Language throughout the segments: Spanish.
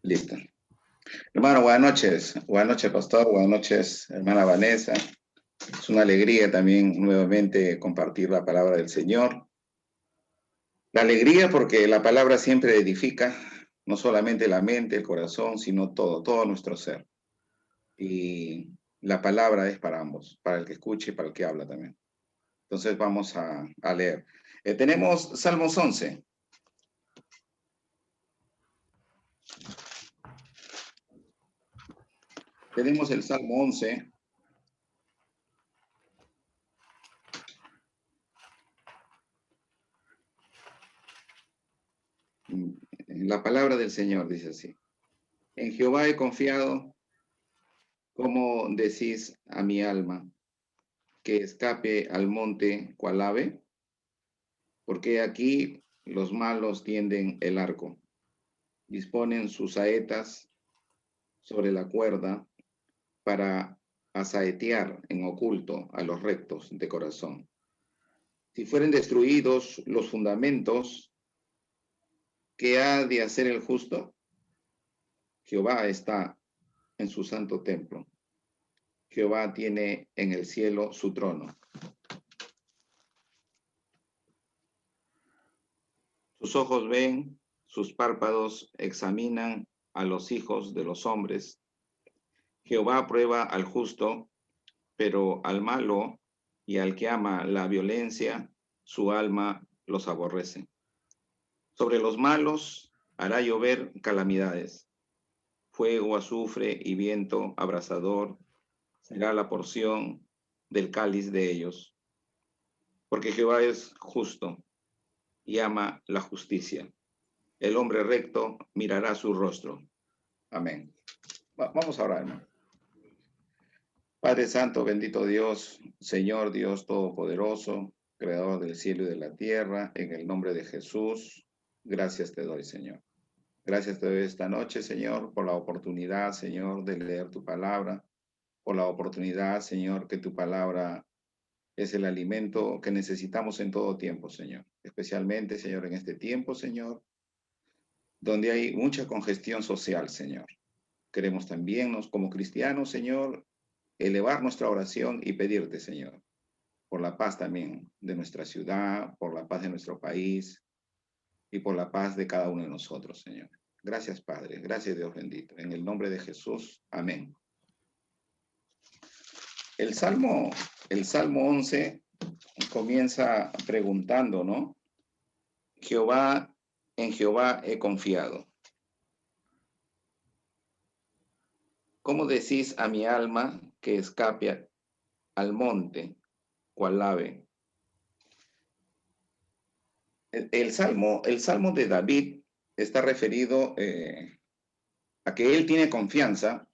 Listo. Hermano, buenas noches. Buenas noches, pastor. Buenas noches, hermana Vanessa. Es una alegría también nuevamente compartir la palabra del Señor. La alegría porque la palabra siempre edifica, no solamente la mente, el corazón, sino todo nuestro ser. Y la palabra es para ambos, para el que escuche y para el que habla también. Entonces vamos a leer. Tenemos Salmos 11. Tenemos el Salmo 11. La palabra del Señor dice así. En Jehová he confiado. ¿Cómo decís a mi alma que escape al monte cual ave? Porque aquí los malos tienden el arco, disponen sus saetas sobre la cuerda para asaetear en oculto a los rectos de corazón. Si fueren destruidos los fundamentos, ¿qué ha de hacer el justo? Jehová está en su santo templo. Jehová tiene en el cielo su trono. Sus ojos ven, sus párpados examinan a los hijos de los hombres. Jehová prueba al justo, pero al malo y al que ama la violencia, su alma los aborrece. Sobre los malos hará llover calamidades. Fuego, azufre y viento abrasador será la porción del cáliz de ellos. Porque Jehová es justo y ama la justicia. El hombre recto mirará su rostro. Amén. Vamos a orar, hermano. Padre Santo, bendito Dios, Señor Dios Todopoderoso, Creador del cielo y de la tierra, en el nombre de Jesús, gracias te doy, Señor. Gracias te doy esta noche, Señor, por la oportunidad, Señor, de leer tu palabra, por la oportunidad, Señor, que tu palabra es el alimento que necesitamos en todo tiempo, Señor. Especialmente, Señor, en este tiempo, Señor, donde hay mucha congestión social, Señor. Queremos también, como cristianos, Señor, elevar nuestra oración y pedirte, Señor, por la paz también de nuestra ciudad, por la paz de nuestro país y por la paz de cada uno de nosotros, Señor. Gracias, Padre. Gracias, Dios bendito. En el nombre de Jesús. Amén. El Salmo 11 comienza preguntando, ¿no? En Jehová he confiado. ¿Cómo decís a mi alma que escape al monte, cual ave? El salmo de David está referido a que él tiene confianza,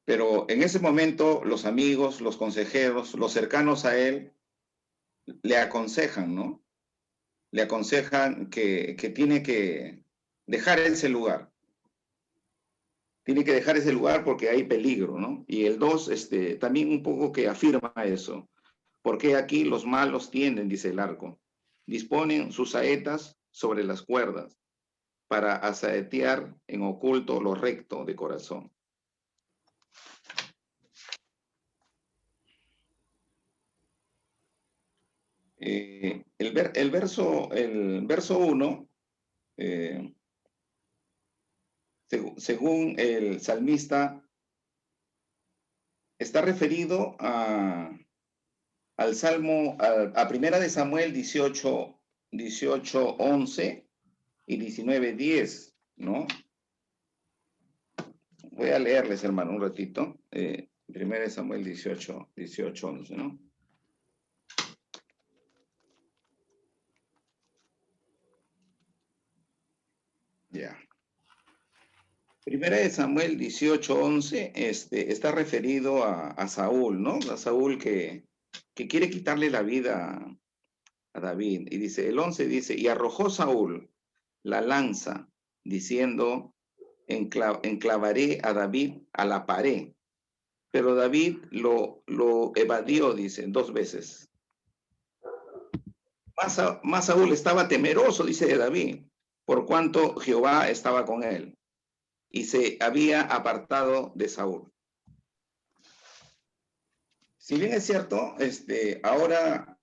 pero en ese momento los amigos, los consejeros, los cercanos a él le aconsejan, ¿no? Le aconsejan que tiene que dejar ese lugar. Tiene que dejar ese lugar porque hay peligro, ¿no? Y el 2 también un poco que afirma eso. Porque aquí los malos tienden, dice el arco, disponen sus saetas sobre las cuerdas para asaetear en oculto lo recto de corazón. El verso 1, según el salmista, está referido al Salmo, a Primera de Samuel 18, 11 y 19, 10, ¿no? Voy a leerles, hermano, un ratito. Primera de Samuel 18, 11, ¿no? Ya. Primera de Samuel 18, 11, está referido a Saúl, ¿no? A Saúl que quiere quitarle la vida a David. Y dice, el 11 dice, y arrojó Saúl la lanza, diciendo, enclavaré a David a la pared. Pero David lo evadió, dice, 2 veces. Más Saúl estaba temeroso, dice David, por cuanto Jehová estaba con él. y se había apartado de Saúl. Si bien es cierto, ahora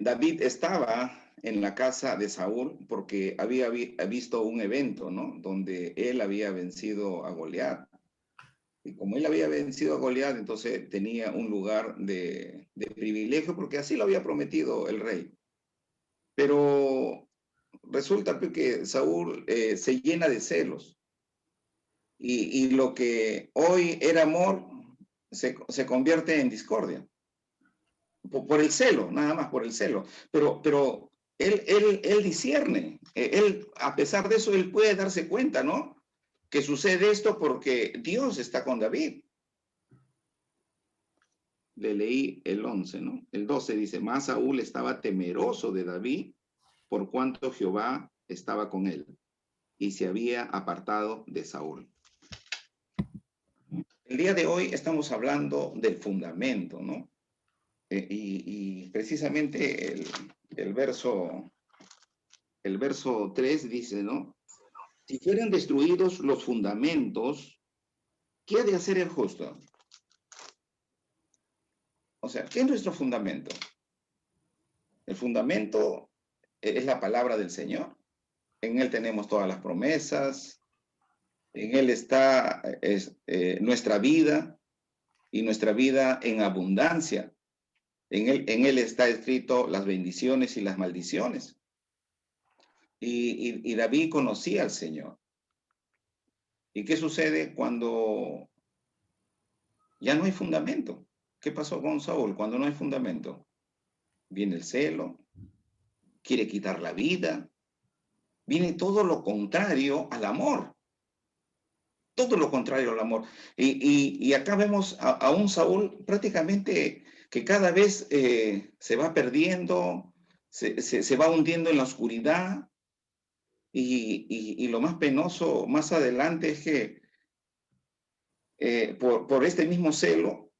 David estaba en la casa de Saúl porque había visto un evento, ¿no? Donde él había vencido a Goliat. Y como él había vencido a Goliat, entonces tenía un lugar de privilegio porque así lo había prometido el rey. Pero resulta que Saúl se llena de celos y lo que hoy era amor se convierte en discordia por el celo, nada más por el celo. Pero él discierne, él, a pesar de eso, él puede darse cuenta, ¿no? Que sucede esto porque Dios está con David. Le leí el 11, ¿no? El 12 dice, más Saúl estaba temeroso de David por cuanto Jehová estaba con él y se había apartado de Saúl. El día de hoy estamos hablando del fundamento, ¿no? Y precisamente el verso 3 dice, ¿no? Si fueran destruidos los fundamentos, ¿qué ha de hacer el justo? O sea, ¿qué es nuestro fundamento? El fundamento es la palabra del Señor. En Él tenemos todas las promesas. En Él está nuestra vida y nuestra vida en abundancia. En él está escrito las bendiciones y las maldiciones. Y David conocía al Señor. ¿Y qué sucede cuando ya no hay fundamento? ¿Qué pasó con Saúl cuando no hay fundamento? Viene el celo, quiere quitar la vida, viene todo lo contrario al amor. Todo lo contrario al amor. Y acá vemos a un Saúl prácticamente que cada vez se va perdiendo, se va hundiendo en la oscuridad. Y lo más penoso más adelante es que por este mismo celo,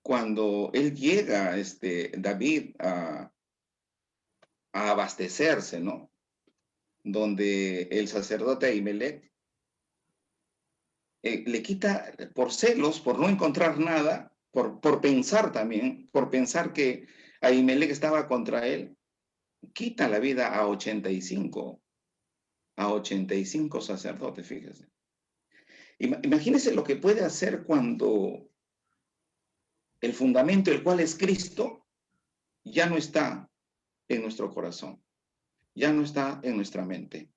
cuando él llega, David, a abastecerse, ¿no? Donde el sacerdote Ahimelech le quita por celos, por no encontrar nada, por pensar también, por pensar que Ahimelech estaba contra él, quita la vida a 85 sacerdotes, fíjese. Imagínense lo que puede hacer cuando el fundamento, el cual es Cristo, ya no está en nuestro corazón, ya no está en nuestra mente,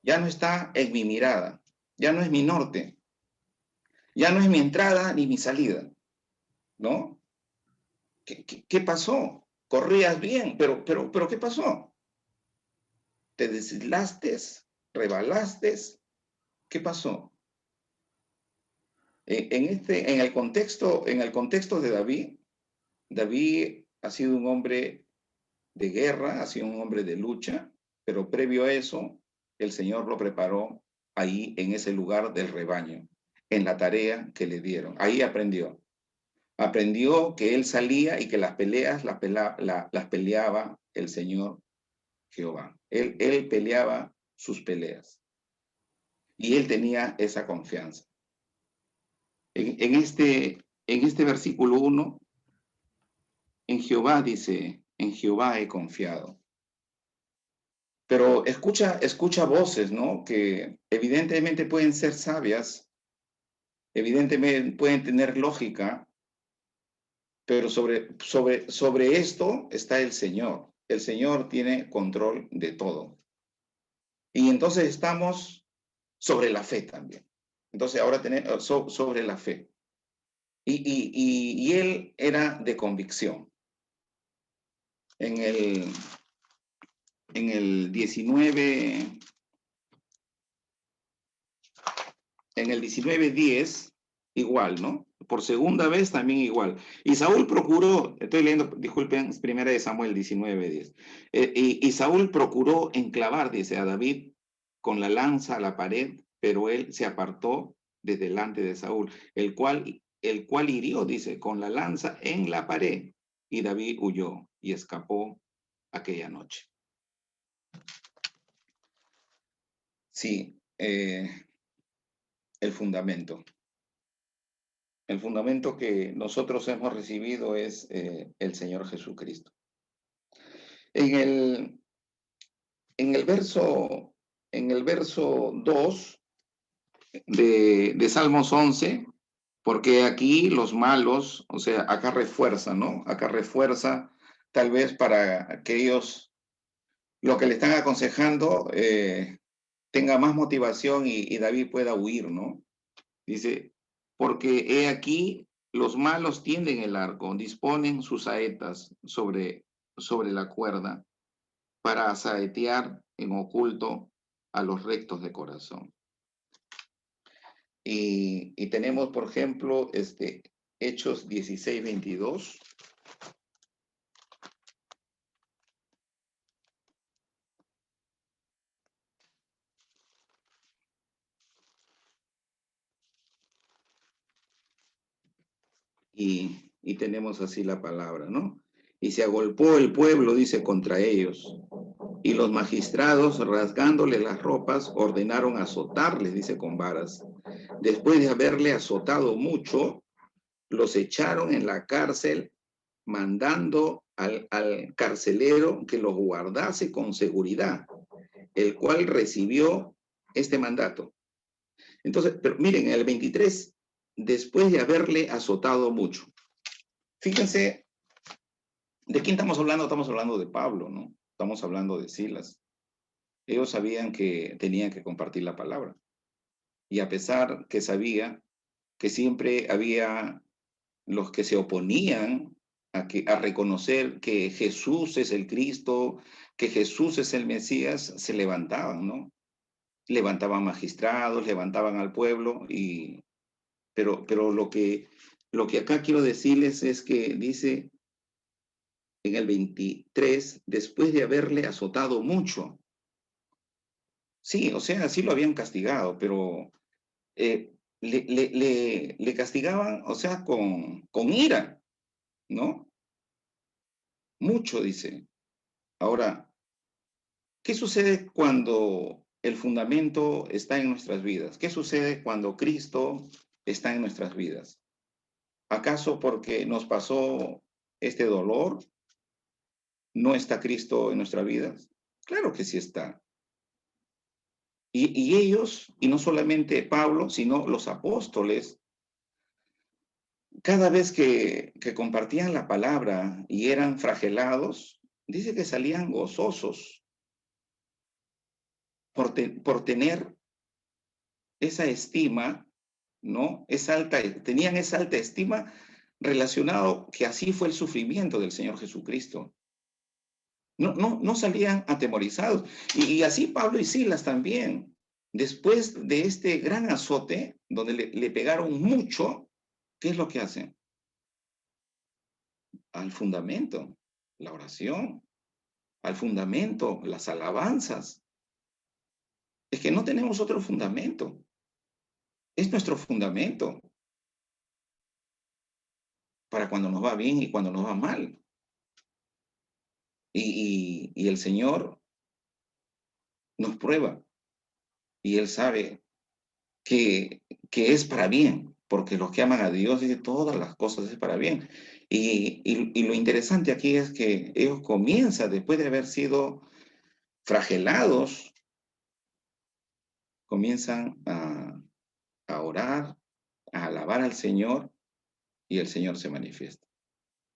ya no está en mi mirada, ya no es mi norte, ya no es mi entrada ni mi salida, ¿no? ¿Qué pasó? Corrías bien, pero ¿qué pasó? ¿Te deslizaste? ¿Rebalaste? ¿Qué pasó? En el contexto de David, David ha sido un hombre de guerra, ha sido un hombre de lucha, pero previo a eso, el Señor lo preparó ahí en ese lugar del rebaño, en la tarea que le dieron. Ahí aprendió. Aprendió que él salía y que las peleas las peleaba el Señor Jehová. Él peleaba sus peleas. Y él tenía esa confianza. En este versículo 1, en Jehová dice, en Jehová he confiado. Pero escucha voces, ¿no? Que evidentemente pueden ser sabias, evidentemente pueden tener lógica, pero sobre esto está el Señor. El Señor tiene control de todo. Y entonces estamos sobre la fe también. Entonces ahora tenemos sobre la fe. Y él era de convicción. En el 19, en el 19:10, igual, ¿no? Por segunda vez también igual. Y Saúl procuró, estoy leyendo, disculpen, primera de Samuel 19:10. Y Saúl procuró enclavar, dice, a David con la lanza a la pared, pero él se apartó de delante de Saúl, el cual hirió, dice, con la lanza en la pared. Y David huyó y escapó aquella noche. Sí, el fundamento. El fundamento que nosotros hemos recibido es el Señor Jesucristo. En el, en el verso, en el verso 2 de Salmos 11, porque aquí los malos, o sea, acá refuerza, ¿no? Acá refuerza tal vez para que ellos, lo que le están aconsejando, tenga más motivación y David pueda huir, ¿no? Dice, porque he aquí, los malos tienden el arco, disponen sus saetas sobre la cuerda para saetear en oculto a los rectos de corazón. Y tenemos, por ejemplo, Hechos 16:22. Y tenemos así la palabra, ¿no? Y se agolpó el pueblo, dice, contra ellos. Y los magistrados, rasgándole las ropas, ordenaron azotarles, dice, con varas. Después de haberle azotado mucho, los echaron en la cárcel, mandando al carcelero que los guardase con seguridad, el cual recibió este mandato. Entonces, pero miren, en el 23, después de haberle azotado mucho. Fíjense, ¿de quién estamos hablando? Estamos hablando de Pablo, ¿no? Estamos hablando de Silas. Ellos sabían que tenían que compartir la palabra. Y a pesar que sabía que siempre había los que se oponían a reconocer que Jesús es el Cristo, que Jesús es el Mesías, se levantaban, ¿no? Levantaban magistrados, levantaban al pueblo, pero lo que acá quiero decirles es que dice en el 23, después de haberle azotado mucho. Sí, o sea, sí lo habían castigado, pero le castigaban, o sea, con ira, ¿no? Mucho, dice. Ahora, ¿qué sucede cuando el fundamento está en nuestras vidas? ¿Qué sucede cuando Cristo está en nuestras vidas? ¿Acaso porque nos pasó este dolor, no está Cristo en nuestras vidas? Claro que sí está. Y ellos, y no solamente Pablo, sino los apóstoles, cada vez que compartían la palabra y eran flagelados, dice que salían gozosos por tener esa estima, ¿no? Tenían esa alta estima relacionado que así fue el sufrimiento del Señor Jesucristo. No salían atemorizados. Y así Pablo y Silas también. Después de este gran azote, donde le pegaron mucho, ¿qué es lo que hacen? Al fundamento, la oración, al fundamento, las alabanzas. Es que no tenemos otro fundamento. Es nuestro fundamento para cuando nos va bien y cuando nos va mal. Y el Señor nos prueba y Él sabe que es para bien, porque los que aman a Dios, dice, todas las cosas es para bien. Y lo interesante aquí es que ellos comienzan, después de haber sido flagelados, comienzan a orar, a alabar al Señor y el Señor se manifiesta,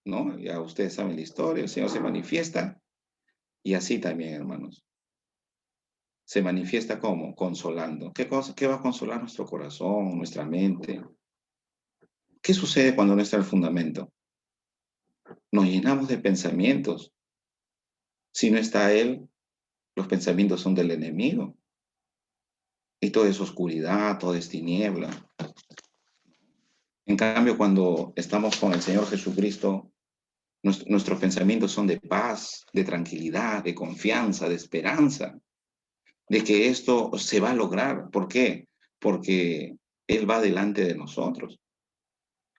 ¿no? Ya ustedes saben la historia, el Señor se manifiesta y así también, hermanos. Se manifiesta como consolando. ¿Qué cosa? ¿Qué va a consolar nuestro corazón, nuestra mente? ¿Qué sucede cuando no está el fundamento? Nos llenamos de pensamientos. Si no está Él, los pensamientos son del enemigo. Y todo es oscuridad, todo es tiniebla. En cambio, cuando estamos con el Señor Jesucristo, nuestros pensamientos son de paz, de tranquilidad, de confianza, de esperanza, de que esto se va a lograr. ¿Por qué? Porque Él va delante de nosotros.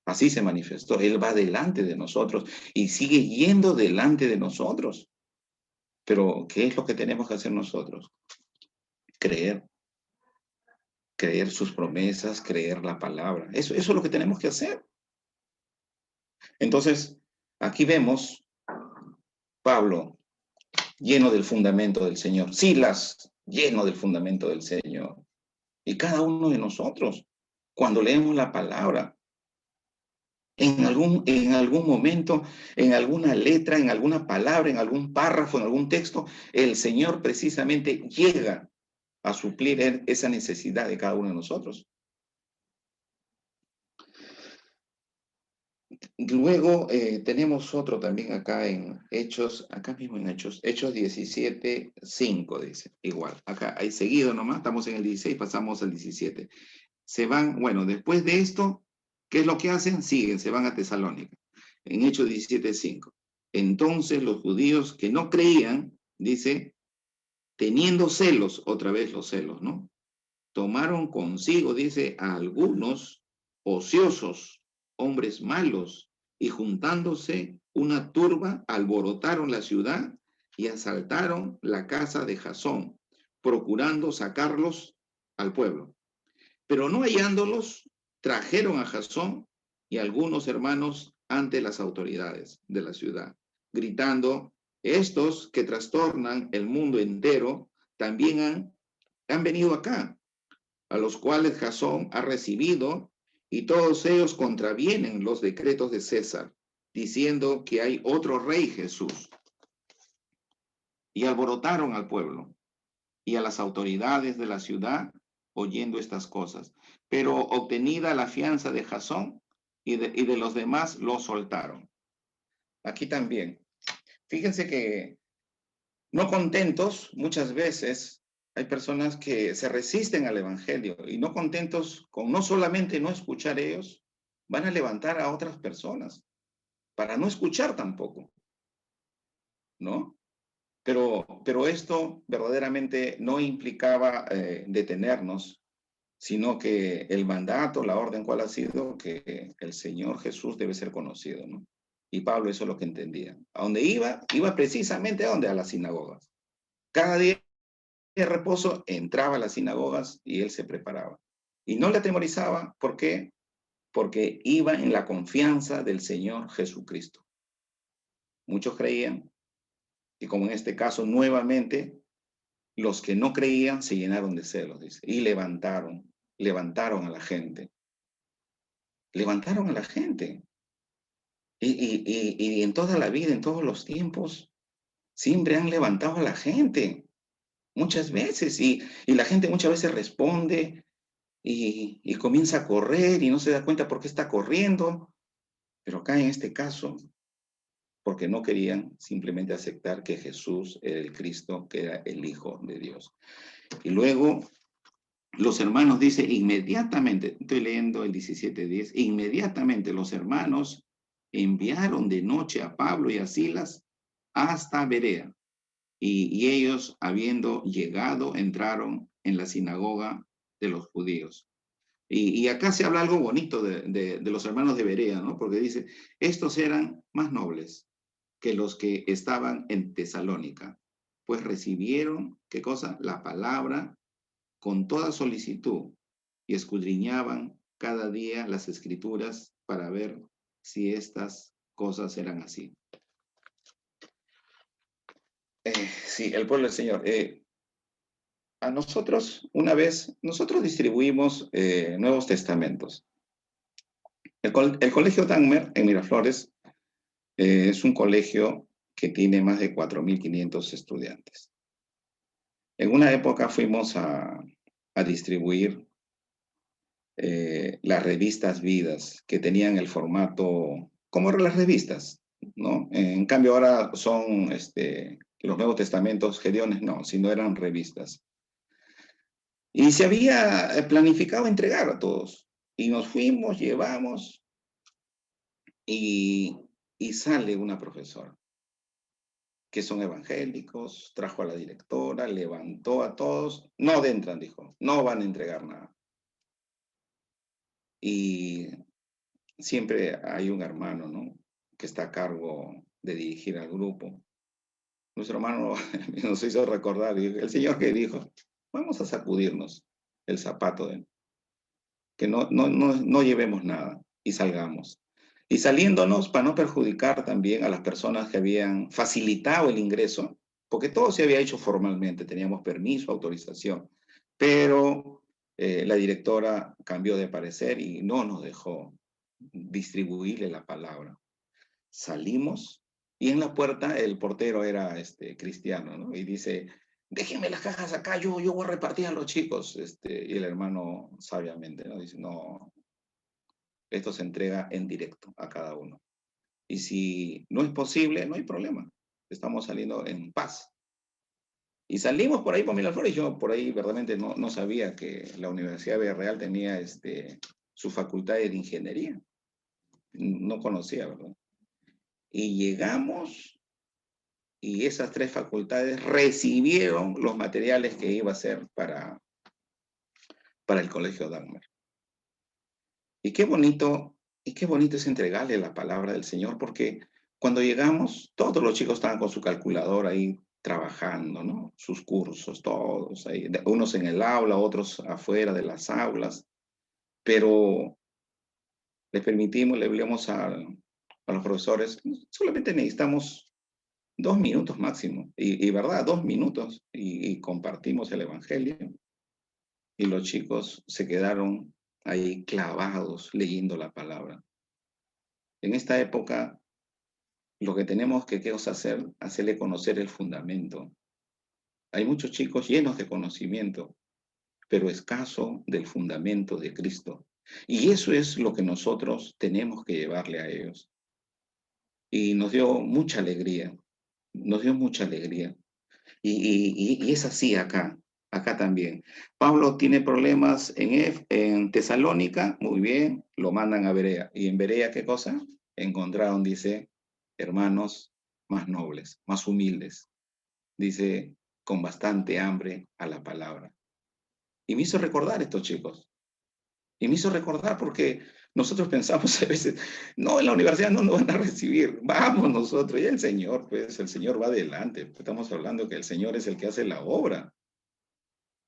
Así se manifestó. Él va delante de nosotros y sigue yendo delante de nosotros. Pero, ¿qué es lo que tenemos que hacer nosotros? Creer. creer sus promesas, creer la palabra. Eso es lo que tenemos que hacer. Entonces, aquí vemos Pablo lleno del fundamento del Señor, Silas lleno del fundamento del Señor. Y cada uno de nosotros, cuando leemos la palabra, en algún momento, en alguna letra, en alguna palabra, en algún párrafo, en algún texto, el Señor precisamente llega a suplir esa necesidad de cada uno de nosotros. Luego tenemos otro también acá en Hechos, acá mismo en Hechos 17:5 dice, igual, acá hay seguido nomás, estamos en el 16, pasamos al 17. Se van, bueno, después de esto, ¿qué es lo que hacen? Siguen, se van a Tesalónica, en Hechos 17:5. Entonces los judíos que no creían, dice, teniendo celos, otra vez los celos, ¿no? Tomaron consigo, dice, a algunos ociosos, hombres malos, y juntándose una turba, alborotaron la ciudad y asaltaron la casa de Jasón, procurando sacarlos al pueblo. Pero no hallándolos, trajeron a Jasón y algunos hermanos ante las autoridades de la ciudad, gritando, estos que trastornan el mundo entero también han venido acá, a los cuales Jasón ha recibido, y todos ellos contravienen los decretos de César, diciendo que hay otro rey Jesús. Y alborotaron al pueblo y a las autoridades de la ciudad, oyendo estas cosas. Pero obtenida la fianza de Jasón y de los demás, lo soltaron. Aquí también. Fíjense que no contentos, muchas veces hay personas que se resisten al evangelio y no contentos con no solamente no escuchar ellos, van a levantar a otras personas para no escuchar tampoco, ¿no? Pero esto verdaderamente no implicaba detenernos, sino que el mandato, la orden, ¿cuál ha sido? Que el Señor Jesús debe ser conocido, ¿no? Y Pablo eso es lo que entendía. ¿A dónde iba? Iba precisamente a dónde? A las sinagogas. Cada día de reposo entraba a las sinagogas y él se preparaba. Y no le atemorizaba, ¿por qué? Porque iba en la confianza del Señor Jesucristo. Muchos creían, y como en este caso nuevamente, los que no creían se llenaron de celos, dice, y levantaron a la gente. Levantaron a la gente. Y en toda la vida, en todos los tiempos, siempre han levantado a la gente, muchas veces, y la gente muchas veces responde y comienza a correr y no se da cuenta por qué está corriendo, pero acá en este caso, porque no querían simplemente aceptar que Jesús era el Cristo, que era el Hijo de Dios. Y luego los hermanos, dice, inmediatamente, estoy leyendo el 17:10, inmediatamente los hermanos enviaron de noche a Pablo y a Silas hasta Berea. Y ellos, habiendo llegado, entraron en la sinagoga de los judíos. Y acá se habla algo bonito de los hermanos de Berea, ¿no? Porque dice, estos eran más nobles que los que estaban en Tesalónica, pues recibieron, ¿qué cosa? La palabra con toda solicitud y escudriñaban cada día las escrituras para ver si estas cosas eran así. Sí, el pueblo del Señor. A nosotros, una vez, nosotros distribuimos Nuevos Testamentos. El Colegio Dagmer en Miraflores es un colegio que tiene más de 4.500 estudiantes. En una época fuimos a distribuir las revistas Vidas, que tenían el formato, como eran las revistas, ¿no? En cambio ahora son los Nuevos Testamentos, Gedeones, no, sino eran revistas. Y se había planificado entregar a todos. Y nos fuimos, llevamos, y sale una profesora, que son evangélicos, trajo a la directora, levantó a todos, no adentran, dijo, no van a entregar nada. Y siempre hay un hermano, ¿no? Que está a cargo de dirigir al grupo. Nuestro hermano nos hizo recordar, el Señor que dijo, vamos a sacudirnos el zapato que no llevemos nada y salgamos. Y saliéndonos para no perjudicar también a las personas que habían facilitado el ingreso, porque todo se había hecho formalmente, teníamos permiso, autorización, pero la directora cambió de parecer y no nos dejó distribuirle la palabra. Salimos y en la puerta el portero era cristiano, ¿no? Y dice, déjenme las cajas acá, yo voy a repartir a los chicos. Y el hermano sabiamente, ¿no? Dice, no, esto se entrega en directo a cada uno. Y si no es posible, no hay problema. Estamos saliendo en paz. Y salimos por ahí por Miraflores. Yo por ahí verdaderamente no sabía que la Universidad de Real tenía su facultad de ingeniería. No conocía, ¿verdad? Y llegamos y esas 3 facultades recibieron los materiales que iba a ser para el Colegio Dagmar. Y qué bonito es entregarle la palabra del Señor, porque cuando llegamos, todos los chicos estaban con su calculadora ahí trabajando, ¿no? Sus cursos, todos ahí, unos en el aula, otros afuera de las aulas, pero les permitimos, le hablamos a los profesores, solamente necesitamos 2 minutos máximo, y verdad, 2 minutos, y compartimos el Evangelio, y los chicos se quedaron ahí clavados leyendo la palabra. En esta época, lo que tenemos que hacer, hacerle conocer el fundamento. Hay muchos chicos llenos de conocimiento, pero escaso del fundamento de Cristo. Y eso es lo que nosotros tenemos que llevarle a ellos. Y nos dio mucha alegría, nos dio mucha alegría. Y es así acá también. Pablo tiene problemas en Tesalónica, muy bien, lo mandan a Berea. ¿Y en Berea qué cosa? Encontraron, dice, hermanos más nobles, más humildes. Dice, con bastante hambre a la palabra. Y me hizo recordar estos chicos. Y me hizo recordar porque nosotros pensamos a veces, no, en la universidad no nos van a recibir, vamos nosotros, y el Señor, pues el Señor va adelante. Estamos hablando que el Señor es el que hace la obra.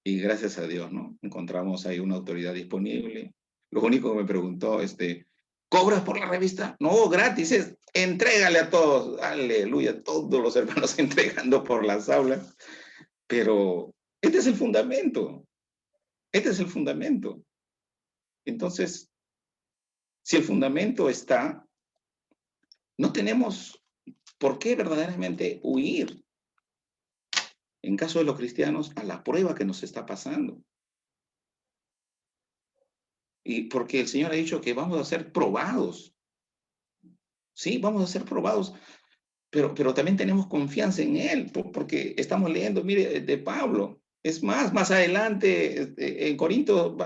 Y gracias a Dios, ¿no? Encontramos ahí una autoridad disponible. Lo único que me preguntó, ¿cobras por la revista? No, gratis, entrégale a todos, aleluya, todos los hermanos entregando por las aulas. Pero este es el fundamento, este es el fundamento. Entonces, si el fundamento está, no tenemos por qué verdaderamente huir, en caso de los cristianos, a la prueba que nos está pasando. Y porque el Señor ha dicho que vamos a ser probados. Sí, vamos a ser probados, pero también tenemos confianza en Él, porque estamos leyendo, mire, de Pablo. Es más adelante, en Corinto,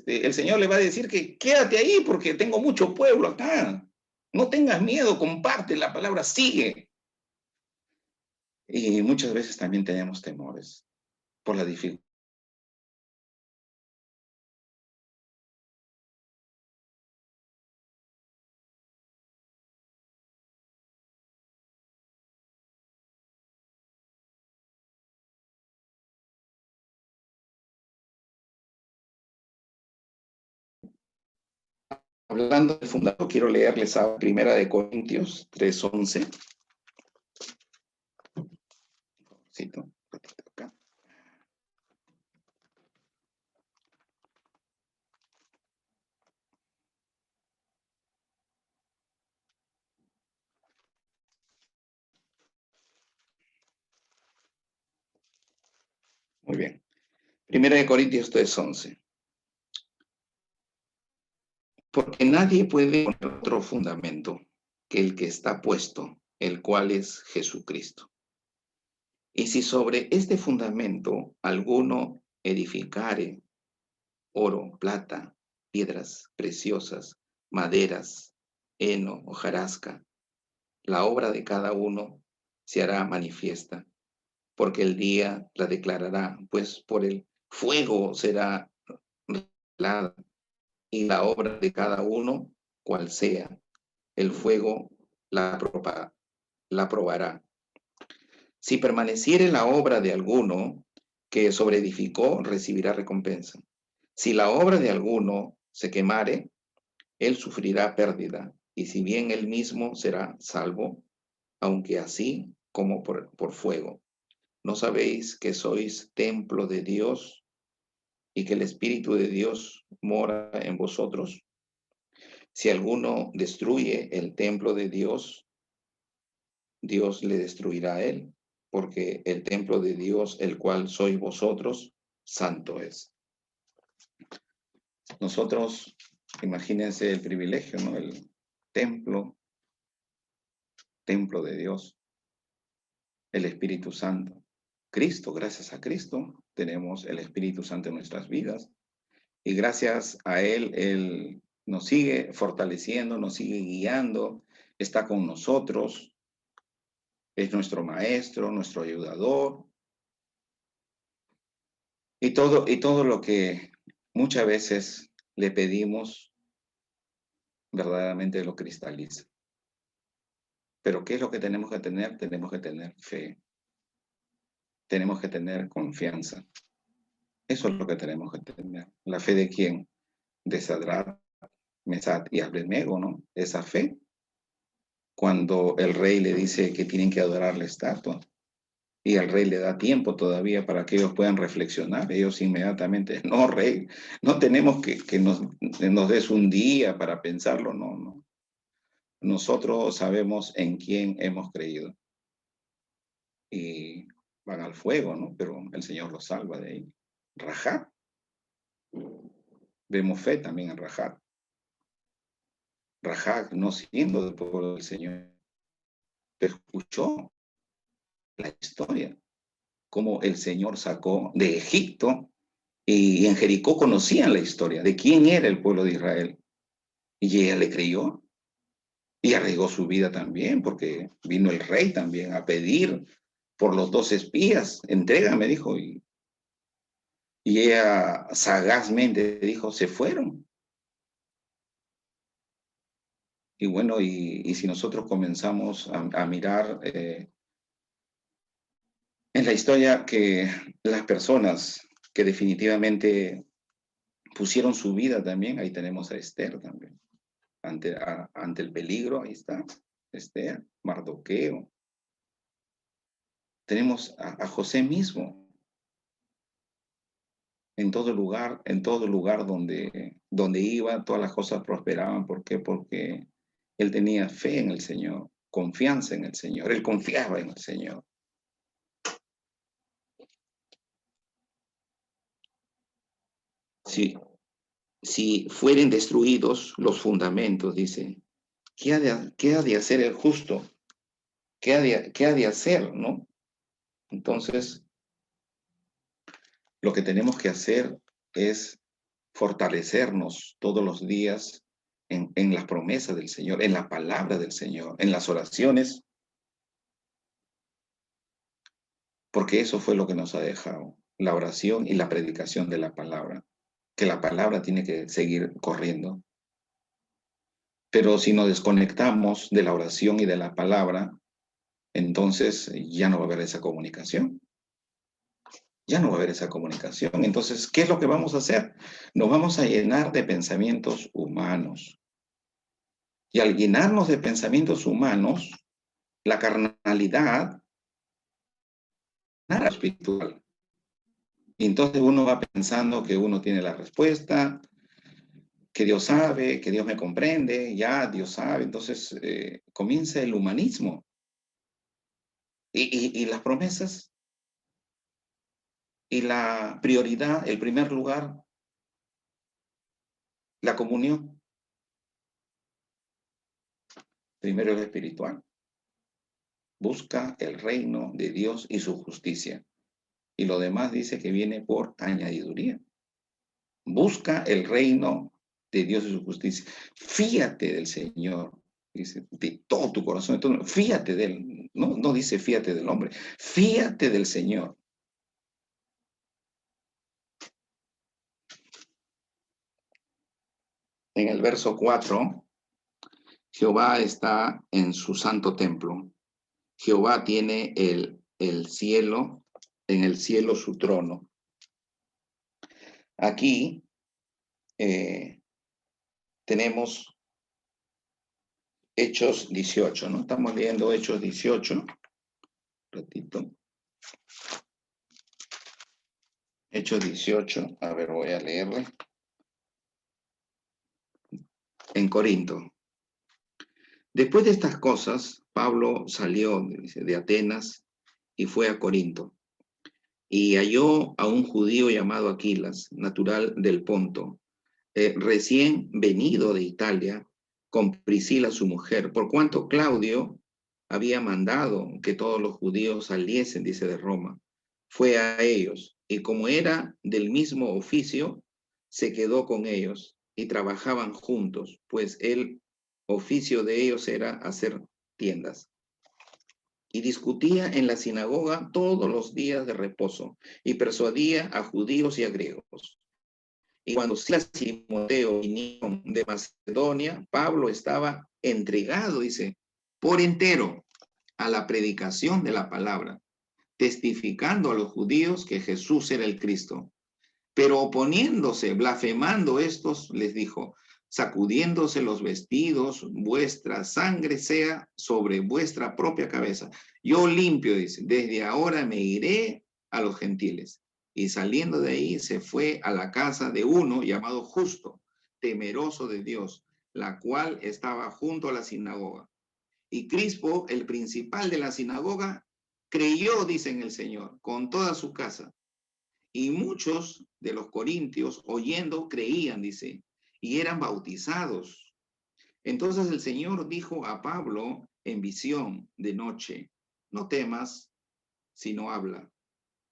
el Señor le va a decir que quédate ahí porque tengo mucho pueblo acá. No tengas miedo, comparte la palabra, sigue. Y muchas veces también tenemos temores por la dificultad. Hablando del fundamento, quiero leerles a 1 Corintios 3:11. Muy bien. 1 Corintios 3:11. Porque nadie puede poner otro fundamento que el que está puesto, el cual es Jesucristo. Y si sobre este fundamento alguno edificare oro, plata, piedras preciosas, maderas, heno, hojarasca, la obra de cada uno se hará manifiesta, porque el día la declarará, pues por el fuego será revelada, y la obra de cada uno, cual sea, el fuego la probará. Si permaneciere la obra de alguno que sobreedificó, recibirá recompensa. Si la obra de alguno se quemare, él sufrirá pérdida, y si bien él mismo será salvo, aunque así como por fuego. ¿No sabéis que sois templo de Dios y que el Espíritu de Dios mora en vosotros? Si alguno destruye el templo de Dios, Dios le destruirá a él, porque el templo de Dios, el cual sois vosotros, santo es. Nosotros, imagínense el privilegio, ¿no? El templo de Dios, el Espíritu Santo. Cristo, gracias a Cristo, tenemos el Espíritu Santo en nuestras vidas. Y gracias a Él nos sigue fortaleciendo, nos sigue guiando, está con nosotros, es nuestro maestro, nuestro ayudador. Y todo lo que muchas veces le pedimos, verdaderamente lo cristaliza. Pero ¿qué es lo que tenemos que tener? Tenemos que tener fe. Tenemos que tener confianza. Eso es lo que tenemos que tener. ¿La fe de quién? De Sadrach, Mesach y Abednego, ¿no? Esa fe. Cuando el rey le dice que tienen que adorar la estatua y el rey le da tiempo todavía para que ellos puedan reflexionar, ellos inmediatamente, no, rey, no tenemos que nos des un día para pensarlo, no, no. Nosotros sabemos en quién hemos creído. Y van al fuego, ¿no? Pero el Señor los salva de ahí. Rahab. Vemos fe también en Rahab. Rahab, no siendo del pueblo del Señor, pero escuchó la historia, cómo el Señor sacó de Egipto y en Jericó conocían la historia de quién era el pueblo de Israel. Y ella le creyó y arriesgó su vida también, porque vino el rey también a pedir por los 2 espías, entrégame, dijo, y ella sagazmente dijo, se fueron. Y bueno, y si nosotros comenzamos a mirar en la historia que las personas que definitivamente pusieron su vida también, ahí tenemos a Esther también, ante el peligro, ahí está, Esther, Mardoqueo. Tenemos a José mismo, en todo lugar donde iba, todas las cosas prosperaban. ¿Por qué? Porque él tenía fe en el Señor, confianza en el Señor, él confiaba en el Señor. Si fueren destruidos los fundamentos, dice, ¿qué ha de hacer el justo? ¿Qué ha de hacer, no? Entonces, lo que tenemos que hacer es fortalecernos todos los días en las promesas del Señor, en la palabra del Señor, en las oraciones, porque eso fue lo que nos ha dejado, la oración y la predicación de la palabra, que la palabra tiene que seguir corriendo. Pero si nos desconectamos de la oración y de la palabra, entonces ya no va a haber esa comunicación. Ya no va a haber esa comunicación. Entonces, ¿qué es lo que vamos a hacer? Nos vamos a llenar de pensamientos humanos. Y al llenarnos de pensamientos humanos, la carnalidad, nada espiritual. Y entonces uno va pensando que uno tiene la respuesta, que Dios sabe, que Dios me comprende, ya Dios sabe. Entonces comienza el humanismo. Y las promesas y la prioridad, el primer lugar, la comunión. Primero lo espiritual. Busca el reino de Dios y su justicia. Y lo demás dice que viene por añadiduría. Busca el reino de Dios y su justicia. Fíate del Señor, dice, de todo tu corazón. Entonces, fíate de él. No dice fíate del hombre. Fíate del Señor. En el verso 4, Jehová está en su santo templo. Jehová tiene el cielo, en el cielo su trono. Aquí tenemos Hechos 18, ¿no? Estamos leyendo Hechos 18. Un ratito. Hechos 18, a ver, voy a leerle. En Corinto. Después de estas cosas, Pablo salió de Atenas y fue a Corinto. Y halló a un judío llamado Aquilas, natural del Ponto, recién venido de Italia, con Priscila su mujer, por cuanto Claudio había mandado que todos los judíos saliesen, dice, de Roma. Fue a ellos, y como era del mismo oficio, se quedó con ellos y trabajaban juntos, pues el oficio de ellos era hacer tiendas. Y discutía en la sinagoga todos los días de reposo, y persuadía a judíos y a griegos. Y cuando Silas y Timoteo vinieron de Macedonia, Pablo estaba entregado, dice, por entero a la predicación de la palabra, testificando a los judíos que Jesús era el Cristo. Pero oponiéndose, blasfemando estos, les dijo, sacudiéndose los vestidos, vuestra sangre sea sobre vuestra propia cabeza. Yo limpio, dice, desde ahora me iré a los gentiles. Y saliendo de ahí se fue a la casa de uno llamado Justo, temeroso de Dios, la cual estaba junto a la sinagoga. Y Crispo, el principal de la sinagoga, creyó, dice, en el Señor, con toda su casa. Y muchos de los corintios, oyendo, creían, dice, y eran bautizados. Entonces el Señor dijo a Pablo en visión de noche, no temas, sino habla,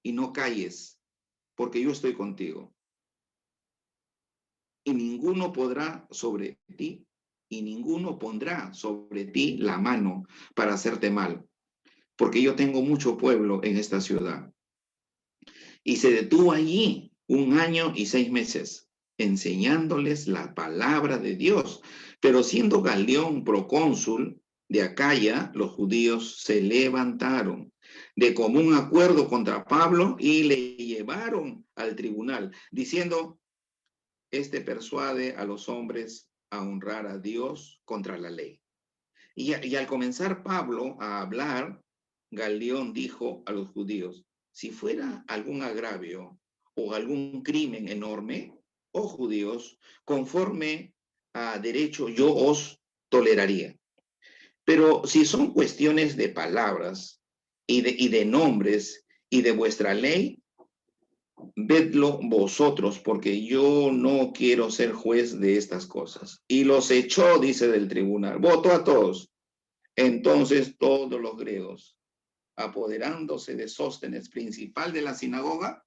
y no calles, porque yo estoy contigo. Y ninguno podrá sobre ti, y ninguno pondrá sobre ti la mano para hacerte mal, porque yo tengo mucho pueblo en esta ciudad. Y se detuvo allí 1 año y 6 meses, enseñándoles la palabra de Dios. Pero siendo Galión procónsul de Acaya, los judíos se levantaron de común acuerdo contra Pablo y le llevaron al tribunal, diciendo, este persuade a los hombres a honrar a Dios contra la ley. Y al comenzar Pablo a hablar, Galión dijo a los judíos, si fuera algún agravio o algún crimen enorme, oh judíos, conforme a derecho yo os toleraría. Pero si son cuestiones de palabras y de nombres y de vuestra ley, vedlo vosotros, porque yo no quiero ser juez de estas cosas. Y los echó, dice, del tribunal, votó a todos. Entonces todos los griegos, apoderándose de Sóstenes, principal de la sinagoga,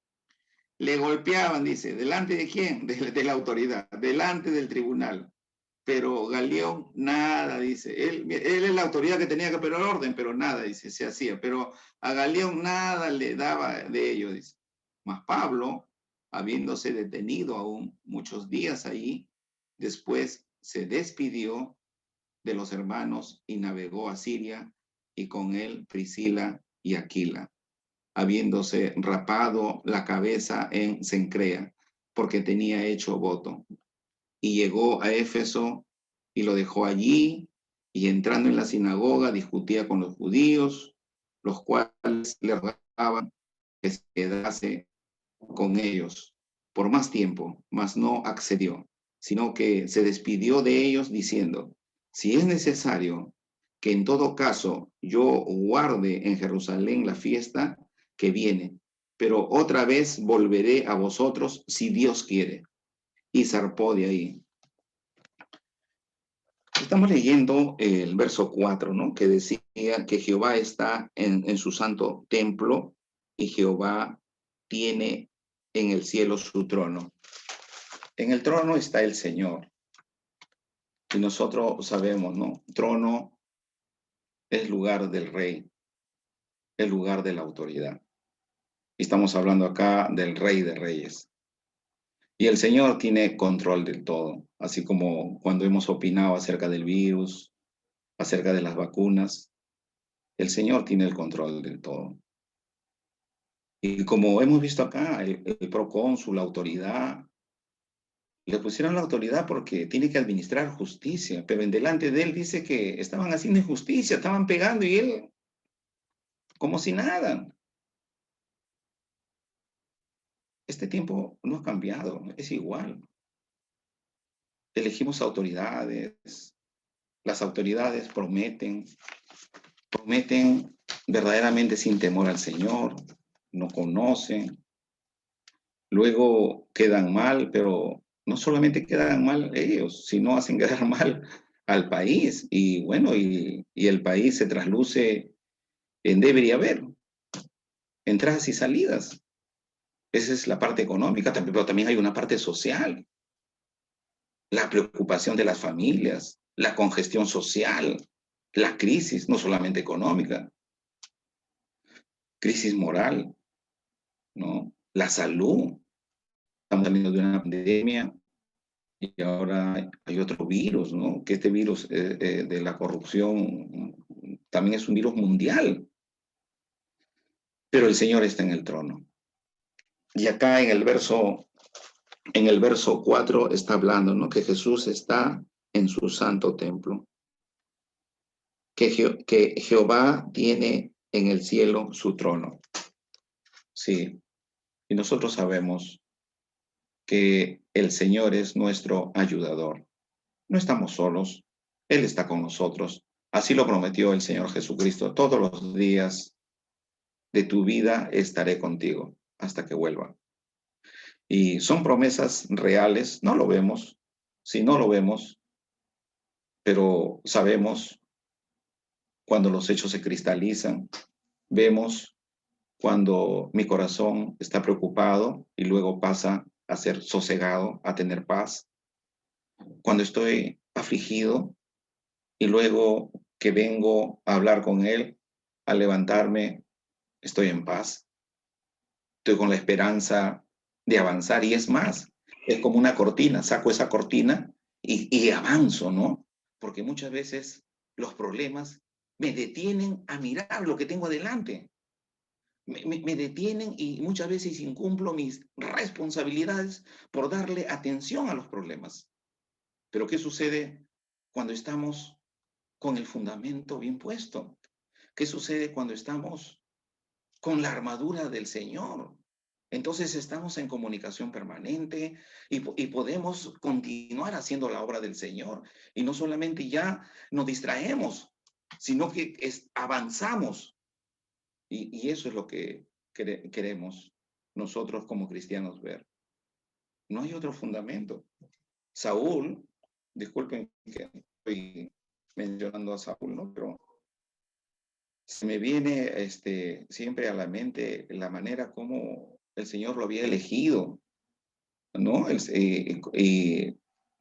le golpeaban, dice, ¿delante de quién? De la autoridad, delante del tribunal. Pero Galión, nada, dice. Él es la autoridad que tenía que poner orden, pero nada, dice, se hacía. Pero a Galión nada le daba de ello, dice. Mas Pablo, habiéndose detenido aún muchos días ahí, después se despidió de los hermanos y navegó a Siria, y con él Priscila y Aquila, habiéndose rapado la cabeza en Cencrea, porque tenía hecho voto. Y llegó a Éfeso y lo dejó allí, y entrando en la sinagoga discutía con los judíos, los cuales le rogaban que se quedase con ellos por más tiempo, mas no accedió, sino que se despidió de ellos diciendo, si es necesario que en todo caso yo guarde en Jerusalén la fiesta que viene, pero otra vez volveré a vosotros si Dios quiere. Y zarpó de ahí. Estamos leyendo el verso 4, ¿no? Que decía que Jehová está en su santo templo y Jehová tiene en el cielo su trono. En el trono está el Señor. Y nosotros sabemos, ¿no? Trono es lugar del rey, el lugar de la autoridad. Y estamos hablando acá del Rey de Reyes. Y el Señor tiene control del todo, así como cuando hemos opinado acerca del virus, acerca de las vacunas, el Señor tiene el control del todo. Y como hemos visto acá, el procónsul, la autoridad, Le pusieron la autoridad porque tiene que administrar justicia, pero en delante de él dice que estaban haciendo injusticia, estaban pegando y él como si nada. Este tiempo no ha cambiado, es igual. Elegimos autoridades, las autoridades prometen verdaderamente sin temor al Señor, no conocen, luego quedan mal, pero no solamente quedan mal ellos, sino hacen quedar mal al país. Y bueno, y el país se trasluce en deber y haber, entradas y salidas. Esa es la parte económica, pero también hay una parte social, la preocupación de las familias, la congestión social, la crisis, no solamente económica, crisis moral, ¿no? La salud. Estamos saliendo de una pandemia y ahora hay otro virus, ¿no? Que este virus de la corrupción también es un virus mundial, pero el Señor está en el trono. Y acá en el verso 4 está hablando, ¿no? Que Jesús está en su santo templo, que Jehová tiene en el cielo su trono. Sí, y nosotros sabemos que el Señor es nuestro ayudador. No estamos solos, Él está con nosotros. Así lo prometió el Señor Jesucristo. Todos los días de tu vida estaré contigo hasta que vuelva. Y son promesas reales, no lo vemos, si no lo vemos, pero sabemos cuando los hechos se cristalizan, vemos cuando mi corazón está preocupado y luego pasa a ser sosegado, a tener paz, cuando estoy afligido y luego que vengo a hablar con Él, a levantarme, estoy en paz, estoy con la esperanza de avanzar y es más, es como una cortina, saco esa cortina y avanzo, ¿no? Porque muchas veces los problemas me detienen a mirar lo que tengo adelante. Me detienen y muchas veces incumplo mis responsabilidades por darle atención a los problemas. Pero ¿qué sucede cuando estamos con el fundamento bien puesto? ¿Qué sucede cuando estamos con la armadura del Señor? Entonces estamos en comunicación permanente y podemos continuar haciendo la obra del Señor. Y no solamente ya nos distraemos, sino que avanzamos. Y eso es lo que queremos nosotros como cristianos ver. No hay otro fundamento. Saúl, disculpen que estoy mencionando a Saúl, ¿no? Pero se me viene siempre a la mente la manera como el Señor lo había elegido, ¿no?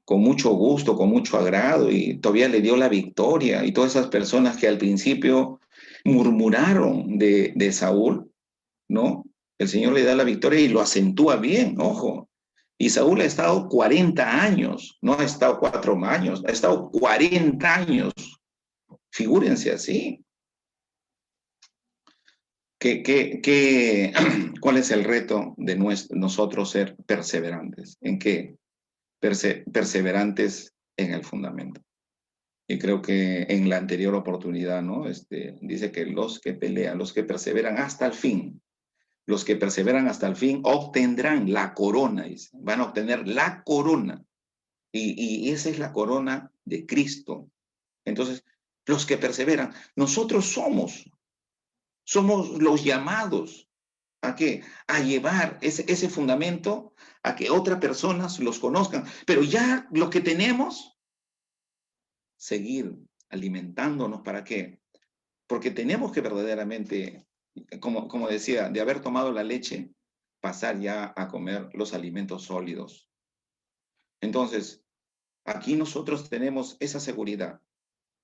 Con mucho gusto, con mucho agrado, y todavía le dio la victoria. Y todas esas personas que al principio murmuraron de Saúl, ¿no? El Señor le da la victoria y lo acentúa bien, ojo. Y Saúl ha estado 40 años, no ha estado 4 años, ha estado 40 años. Figúrense así. ¿Cuál es el reto de nosotros ser perseverantes? ¿En qué? Perseverantes en el fundamento. Y creo que en la anterior oportunidad, ¿no? Dice que los que pelean, los que perseveran hasta el fin, los que perseveran hasta el fin obtendrán la corona, dice. Van a obtener la corona. Y esa es la corona de Cristo. Entonces, los que perseveran, nosotros somos los llamados ¿a qué? A llevar ese fundamento a que otras personas los conozcan. Pero ya lo que tenemos, seguir alimentándonos, ¿para qué? Porque tenemos que verdaderamente, como decía, de haber tomado la leche, pasar ya a comer los alimentos sólidos. Entonces, aquí nosotros tenemos esa seguridad,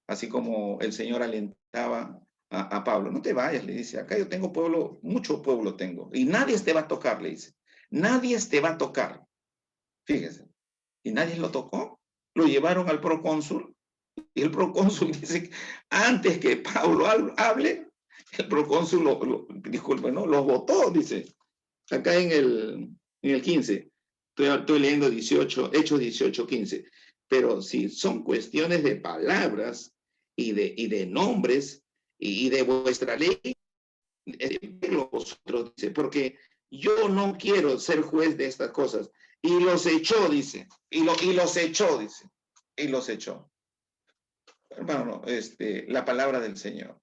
así como el Señor alentaba a Pablo, no te vayas, le dice, acá yo tengo pueblo, mucho pueblo tengo, y nadie te va a tocar, le dice, nadie te va a tocar, fíjese, y nadie lo tocó, lo llevaron al procónsul, y el procónsul dice, antes que Pablo hable, el procónsul, disculpe, ¿no? Los votó, dice, acá en el 15, Estoy leyendo 18, Hechos 18:15. Pero si son cuestiones de palabras y de nombres y de vuestra ley, vosotros, dice, porque yo no quiero ser juez de estas cosas. Y los echó, dice, y los echó, dice, y los echó. Hermano, la palabra del Señor,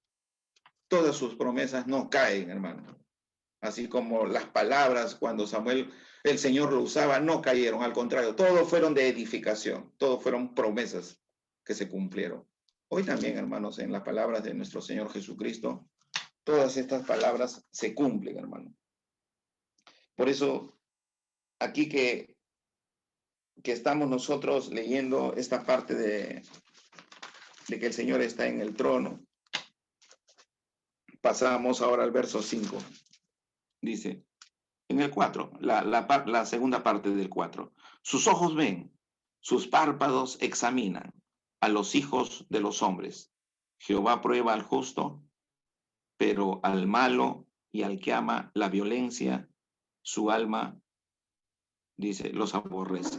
todas sus promesas no caen, hermano. Así como las palabras cuando Samuel, el Señor lo usaba, no cayeron, al contrario, todos fueron de edificación, todos fueron promesas que se cumplieron. Hoy también, hermanos, en las palabras de nuestro Señor Jesucristo, todas estas palabras se cumplen, hermano. Por eso, aquí que estamos nosotros leyendo esta parte de que el Señor está en el trono, pasamos ahora al verso 5. Dice, en el 4, la segunda parte del 4. Sus ojos ven, sus párpados examinan a los hijos de los hombres. Jehová prueba al justo, pero al malo y al que ama la violencia, su alma, dice, los aborrece.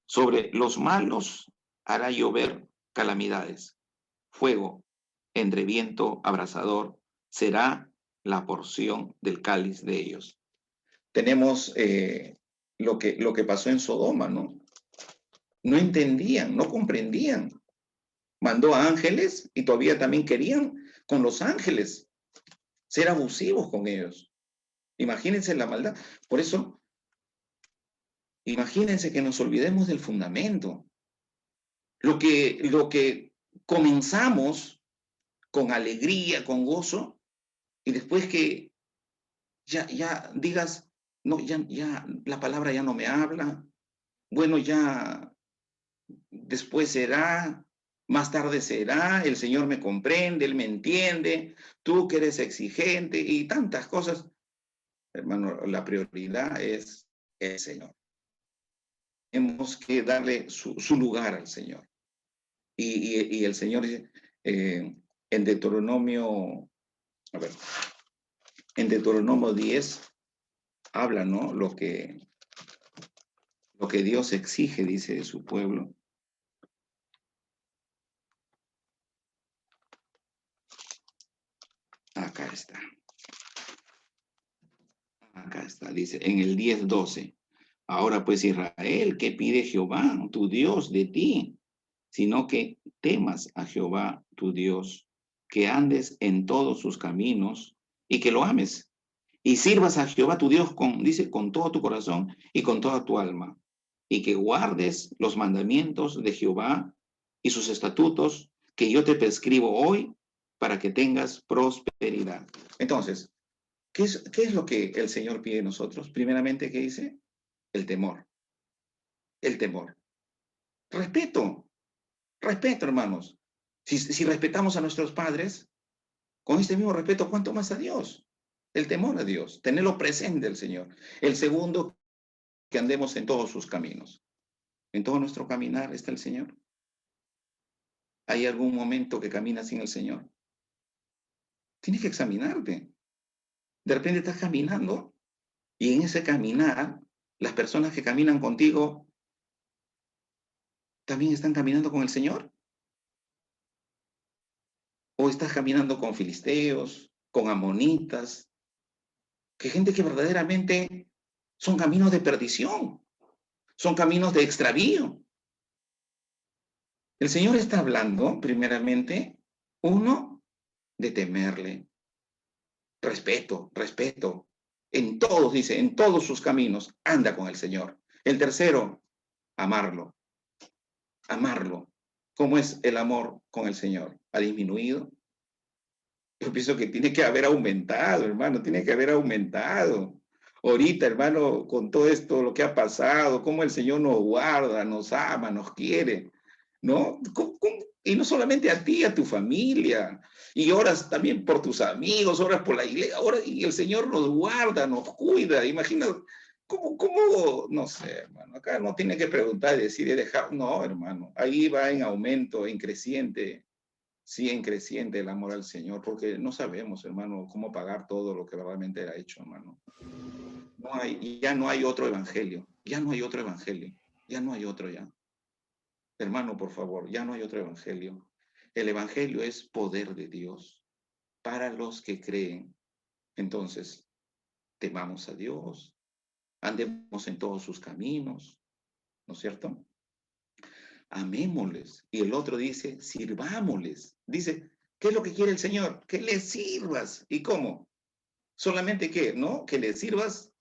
Sobre los malos hará llover calamidades. Fuego, entre viento abrasador, será la porción del cáliz de ellos. Tenemos lo que pasó en Sodoma, ¿no? No entendían, no comprendían. Mandó a ángeles y todavía también querían con los ángeles ser abusivos con ellos. Imagínense la maldad. Por eso, imagínense que nos olvidemos del fundamento. Lo que comenzamos con alegría, con gozo, y después que ya digas, no, ya la palabra ya no me habla, bueno, ya después será, más tarde será, el Señor me comprende, Él me entiende, tú que eres exigente y tantas cosas. Hermano, la prioridad es el Señor. Tenemos que darle su lugar al Señor. Y el Señor dice, en Deuteronomio, a ver, en Deuteronomio 10 habla, ¿no? Lo que Dios exige, dice, de su pueblo. Acá está. Acá está, dice, en el 10:12. Ahora pues Israel, ¿qué pide Jehová, tu Dios, de ti? Sino que temas a Jehová, tu Dios, que andes en todos sus caminos y que lo ames. Y sirvas a Jehová, tu Dios, dice, con todo tu corazón y con toda tu alma. Y que guardes los mandamientos de Jehová y sus estatutos que yo te prescribo hoy para que tengas prosperidad. Entonces, ¿qué es lo que el Señor pide de nosotros? Primeramente, ¿qué dice? El temor. El temor. Respeto. Respeto, hermanos. Si respetamos a nuestros padres, con este mismo respeto, ¿cuánto más a Dios? El temor a Dios, tenerlo presente el Señor. El segundo, que andemos en todos sus caminos. En todo nuestro caminar está el Señor. ¿Hay algún momento que caminas sin el Señor? Tienes que examinarte. De repente estás caminando y en ese caminar, las personas que caminan contigo también están caminando con el Señor. ¿O estás caminando con filisteos, con amonitas? Que gente que verdaderamente son caminos de perdición, son caminos de extravío. El Señor está hablando, primeramente, uno, de temerle. Respeto, respeto. En todos, dice, en todos sus caminos, anda con el Señor. El tercero, amarlo. Amarlo. ¿Cómo es el amor con el Señor? ¿Ha disminuido? Yo pienso que tiene que haber aumentado, hermano, tiene que haber aumentado. Ahorita, hermano, con todo esto, lo que ha pasado, cómo el Señor nos guarda, nos ama, nos quiere, ¿no? Y no solamente a ti, a tu familia, y oras también por tus amigos, oras por la iglesia, y el Señor nos guarda, nos cuida. Imagina, no sé, hermano, acá no tiene que preguntar, decir, dejar, no, hermano, ahí va en aumento, en creciente. Sí, en creciente el amor al Señor, porque no sabemos, hermano, cómo pagar todo lo que realmente ha hecho, hermano. Ya no hay otro evangelio. Ya no hay otro evangelio. Ya no hay otro ya. Hermano, por favor, ya no hay otro evangelio. El evangelio es poder de Dios para los que creen. Entonces, temamos a Dios, andemos en todos sus caminos, ¿no es cierto? Amémosles. Y el otro dice, sirvámosles. Dice, ¿qué es lo que quiere el Señor? Que le sirvas. ¿Y cómo? Solamente que, ¿no? Que le sirvas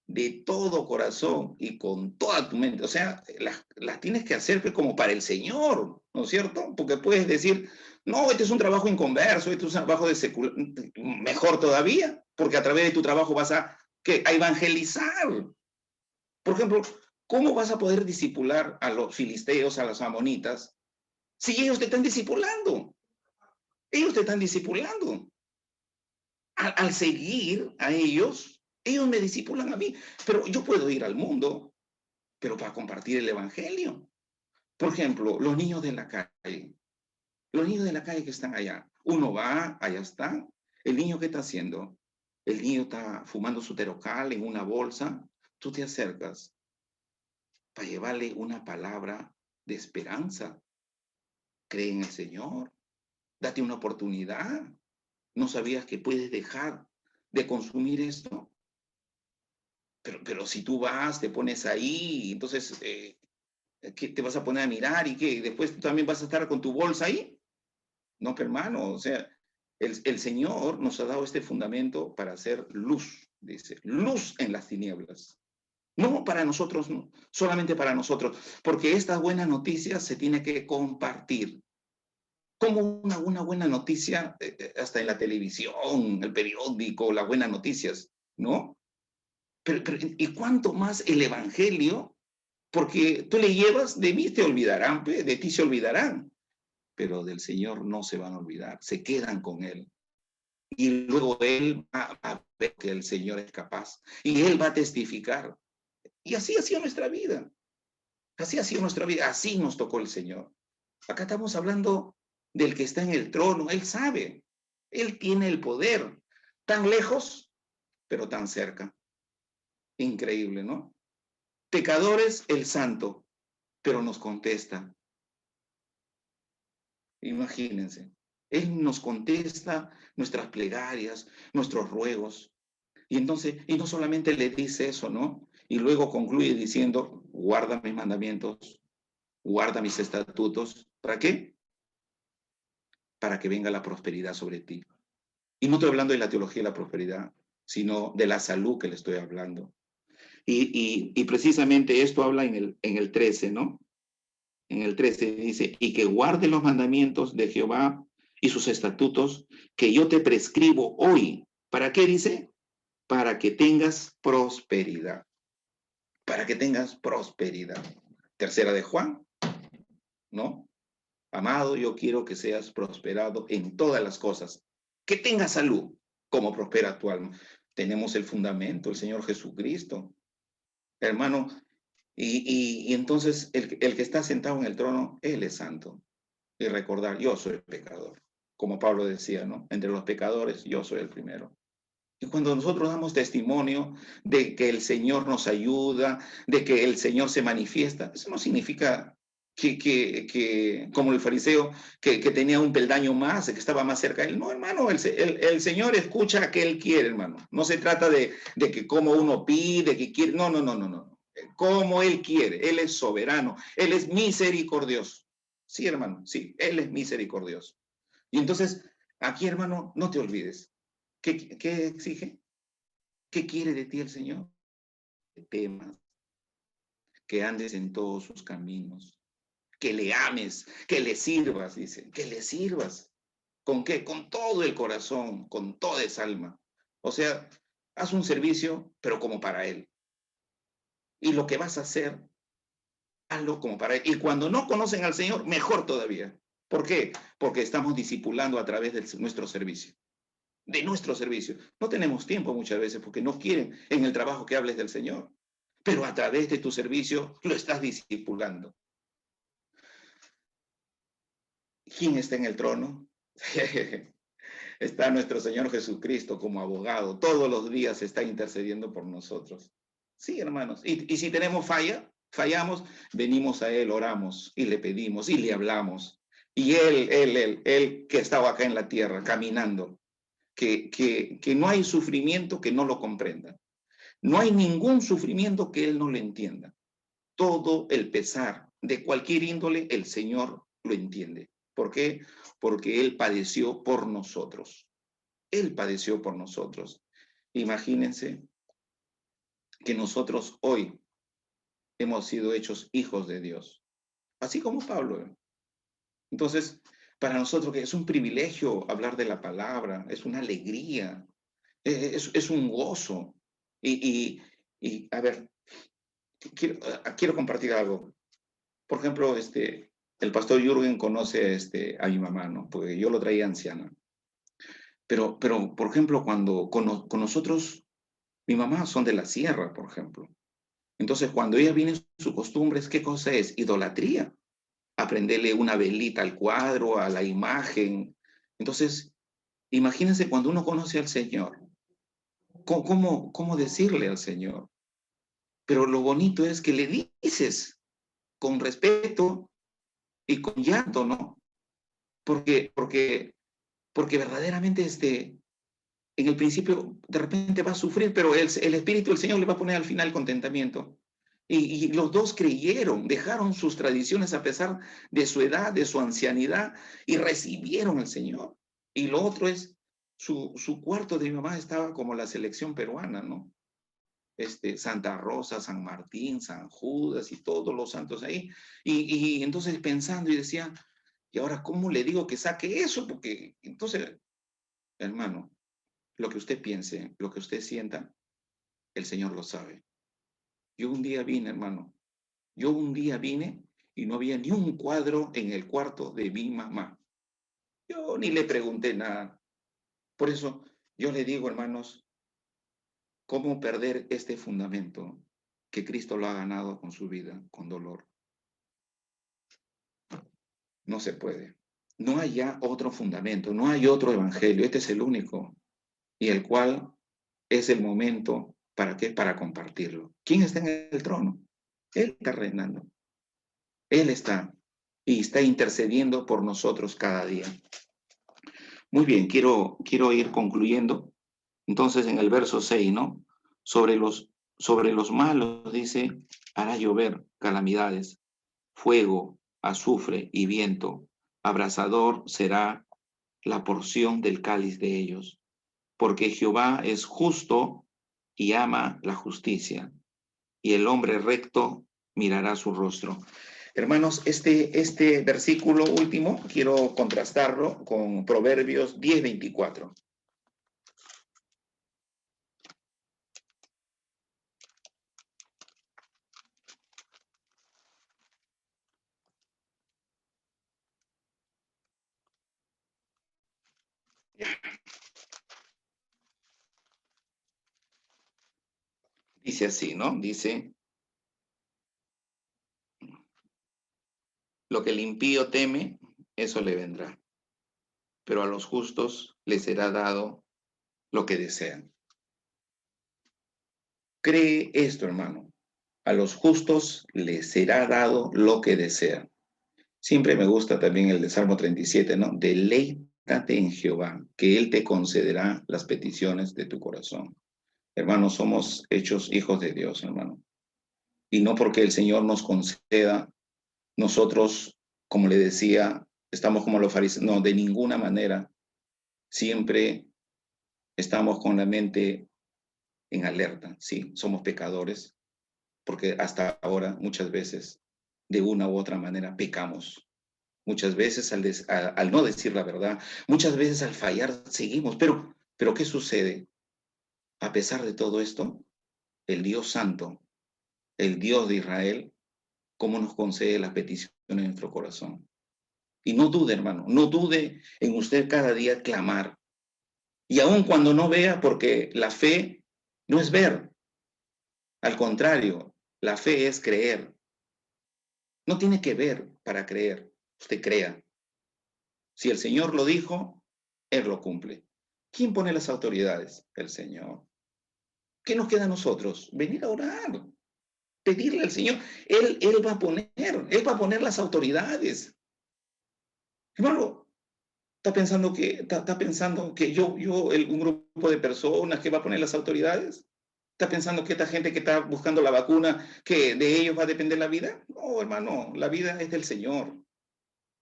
de todo corazón y con toda tu mente. O sea, las tienes que hacer pues, como para el Señor, ¿no es cierto? Porque puedes decir, no, este es un trabajo inconverso, este es un trabajo de secular, mejor todavía, porque a través de tu trabajo vas a, ¿qué? A evangelizar. Por ejemplo, ¿cómo vas a poder discipular a los filisteos, a los amonitas, si ellos te están discipulando? Ellos te están discipulando. Al seguir a ellos me discipulan a mí. Pero yo puedo ir al mundo, pero para compartir el evangelio. Por ejemplo, los niños de la calle. Los niños de la calle que están allá. Uno va, allá está. El niño, ¿qué está haciendo? El niño está fumando su terocal en una bolsa. Tú te acercas para llevarle una palabra de esperanza. Cree en el Señor. Date una oportunidad. ¿No sabías que puedes dejar de consumir esto? Pero si tú vas, te pones ahí, entonces, ¿qué te vas a poner a mirar y qué? ¿Después tú también vas a estar con tu bolsa ahí? No, que hermano, o sea, el Señor nos ha dado este fundamento para hacer luz, dice, luz en las tinieblas. No para nosotros, no, solamente para nosotros, porque estas buenas noticias se tiene que compartir. Como una buena noticia, hasta en la televisión, el periódico, las buenas noticias, ¿no? Pero, ¿y cuánto más el Evangelio? Porque tú le llevas, de mí te olvidarán, de ti se olvidarán, pero del Señor no se van a olvidar, se quedan con Él. Y luego Él va a ver que el Señor es capaz y Él va a testificar. Y así ha sido nuestra vida, así ha sido nuestra vida, así nos tocó el Señor. Acá estamos hablando del que está en el trono, Él sabe, Él tiene el poder, tan lejos, pero tan cerca. Increíble, ¿no? Pecadores, el santo, pero nos contesta. Imagínense, Él nos contesta nuestras plegarias, nuestros ruegos. Y entonces, y no solamente le dice eso, ¿no? Y luego concluye diciendo, guarda mis mandamientos, guarda mis estatutos. ¿Para qué? Para que venga la prosperidad sobre ti. Y no estoy hablando de la teología de la prosperidad, sino de la salud que le estoy hablando. Y precisamente esto habla en el 13, ¿no? En el 13 dice, y que guarde los mandamientos de Jehová y sus estatutos que yo te prescribo hoy. ¿Para qué dice? Para que tengas prosperidad. Para que tengas prosperidad. Tercera de Juan, ¿no? Amado, yo quiero que seas prosperado en todas las cosas. Que tengas salud, como prospera tu alma. Tenemos el fundamento, el Señor Jesucristo. Hermano, y entonces el que está sentado en el trono, Él es santo. Y recordar, yo soy pecador. Como Pablo decía, ¿no? Entre los pecadores, yo soy el primero. Y cuando nosotros damos testimonio de que el Señor nos ayuda, de que el Señor se manifiesta, eso no significa como el fariseo, que tenía un peldaño más, que estaba más cerca de él. No, hermano, el Señor escucha que Él quiere, hermano. No se trata de que como uno pide, que quiere. No, no, no, no, no. Como Él quiere. Él es soberano. Él es misericordioso. Sí, hermano, sí, Él es misericordioso. Y entonces, aquí, hermano, no te olvides. ¿Qué exige? ¿Qué quiere de ti el Señor? Que temas, que andes en todos sus caminos, que le ames, que le sirvas, dice, que le sirvas. ¿Con qué? Con todo el corazón, con toda esa alma. O sea, haz un servicio, pero como para Él. Y lo que vas a hacer, hazlo como para Él. Y cuando no conocen al Señor, mejor todavía. ¿Por qué? Porque estamos discipulando a través de nuestro servicio. De nuestro servicio. No tenemos tiempo muchas veces porque no quieren en el trabajo que hables del Señor. Pero a través de tu servicio lo estás discipulando. ¿Quién está en el trono? Está nuestro Señor Jesucristo como abogado. Todos los días está intercediendo por nosotros. Sí, hermanos. Y si tenemos fallamos, venimos a Él, oramos y le pedimos y le hablamos. Y Él que estaba acá en la tierra, caminando, que no hay sufrimiento que no lo comprenda. No hay ningún sufrimiento que Él no lo entienda. Todo el pesar de cualquier índole, el Señor lo entiende. ¿Por qué? Porque Él padeció por nosotros. Él padeció por nosotros. Imagínense que nosotros hoy hemos sido hechos hijos de Dios, así como Pablo. Entonces, para nosotros que es un privilegio hablar de la palabra, es una alegría, es un gozo. A ver, quiero compartir algo. Por ejemplo, el pastor Jürgen conoce a mi mamá, ¿no? Porque yo lo traía anciana. Pero por ejemplo, cuando con nosotros, mi mamá son de la sierra, por ejemplo. Entonces, cuando ella viene, su costumbre es, ¿qué cosa es? Idolatría. Aprenderle una velita al cuadro, a la imagen. Entonces, imagínense cuando uno conoce al Señor, ¿cómo decirle al Señor? Pero lo bonito es que le dices con respeto y con llanto, ¿no? Porque verdaderamente en el principio de repente va a sufrir, pero el Espíritu del Señor le va a poner al final contentamiento. Y los dos creyeron, dejaron sus tradiciones a pesar de su edad, de su ancianidad, y recibieron al Señor. Y lo otro es, su cuarto de mi mamá estaba como la selección peruana, ¿no? Santa Rosa, San Martín, San Judas y todos los santos ahí. Y entonces pensando y decía, ¿y ahora cómo le digo que saque eso? Porque entonces, hermano, lo que usted piense, lo que usted sienta, el Señor lo sabe. Yo un día vine, hermano, yo un día vine y no había ni un cuadro en el cuarto de mi mamá. Yo ni le pregunté nada. Por eso yo le digo, hermanos, ¿cómo perder este fundamento que Cristo lo ha ganado con su vida, con dolor? No se puede. No hay ya otro fundamento, no hay otro evangelio. Este es el único y el cual es el momento, ¿para qué? Para compartirlo. ¿Quién está en el trono? Él está reinando. Él está y está intercediendo por nosotros cada día. Muy bien, quiero ir concluyendo. Entonces, en el verso 6, ¿no? Sobre los malos, dice, hará llover calamidades, fuego, azufre y viento. Abrasador será la porción del cáliz de ellos. Porque Jehová es justo y ama la justicia, y el hombre recto mirará su rostro. Hermanos, este versículo último quiero contrastarlo con Proverbios 10:24. Dice así, ¿no? Dice, lo que el impío teme, eso le vendrá, pero a los justos les será dado lo que desean. Cree esto, hermano. A los justos les será dado lo que desean. Siempre me gusta también el de Salmo 37, ¿no? Deleítate en Jehová, que Él te concederá las peticiones de tu corazón. Hermanos, somos hechos hijos de Dios, hermano. Y no porque el Señor nos conceda, nosotros, como le decía, estamos como los fariseos. No, de ninguna manera. Siempre estamos con la mente en alerta. Sí, somos pecadores, porque hasta ahora muchas veces, de una u otra manera, pecamos. Muchas veces al no decir la verdad, muchas veces al fallar seguimos. Pero ¿qué sucede? A pesar de todo esto, el Dios Santo, el Dios de Israel, ¿cómo nos concede las peticiones de nuestro corazón? Y no dude, hermano, no dude en usted cada día clamar. Y aun cuando no vea, porque la fe no es ver, al contrario, la fe es creer. No tiene que ver para creer, usted crea. Si el Señor lo dijo, Él lo cumple. ¿Quién pone las autoridades? El Señor. ¿Qué nos queda a nosotros? Venir a orar, pedirle al Señor. Él va a poner las autoridades. Hermano, está pensando que un grupo de personas que va a poner las autoridades? ¿Está pensando que esta gente que está buscando la vacuna, que de ellos va a depender la vida? No, hermano, la vida es del Señor.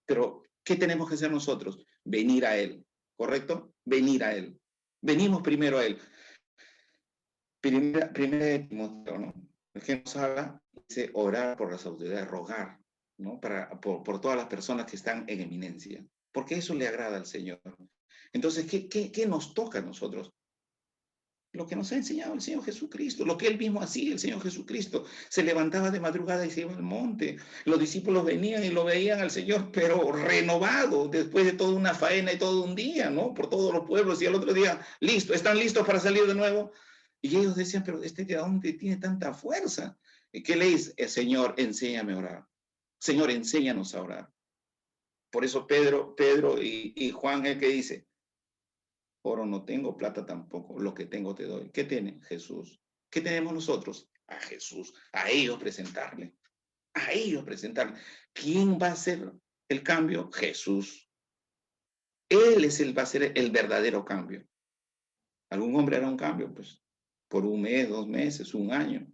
Pero, ¿qué tenemos que hacer nosotros? Venir a Él, ¿correcto? Venir a Él. Venimos primero a Él. Primera de Timoteo, ¿no? El que nos habla, dice orar por las autoridades, rogar, ¿no? Por todas las personas que están en eminencia, porque eso le agrada al Señor. Entonces, ¿qué nos toca a nosotros? Lo que nos ha enseñado el Señor Jesucristo, lo que Él mismo hacía, el Señor Jesucristo. Se levantaba de madrugada y se iba al monte. Los discípulos venían y lo veían al Señor, pero renovado, después de toda una faena y todo un día, ¿no? Por todos los pueblos, y al otro día, listo, ¿están listos para salir de nuevo? Y ellos decían, pero ¿de dónde tiene tanta fuerza? ¿Qué le dice? Señor, enséñame a orar. Señor, enséñanos a orar. Por eso Pedro y Juan, el que dice, oro no tengo, plata tampoco, lo que tengo te doy. ¿Qué tiene? Jesús. ¿Qué tenemos nosotros? A Jesús, a ellos presentarle, a ellos presentarle. ¿Quién va a hacer el cambio? Jesús. Va a ser el verdadero cambio. Algún hombre hará un cambio, pues, por un mes, 2 meses, un año,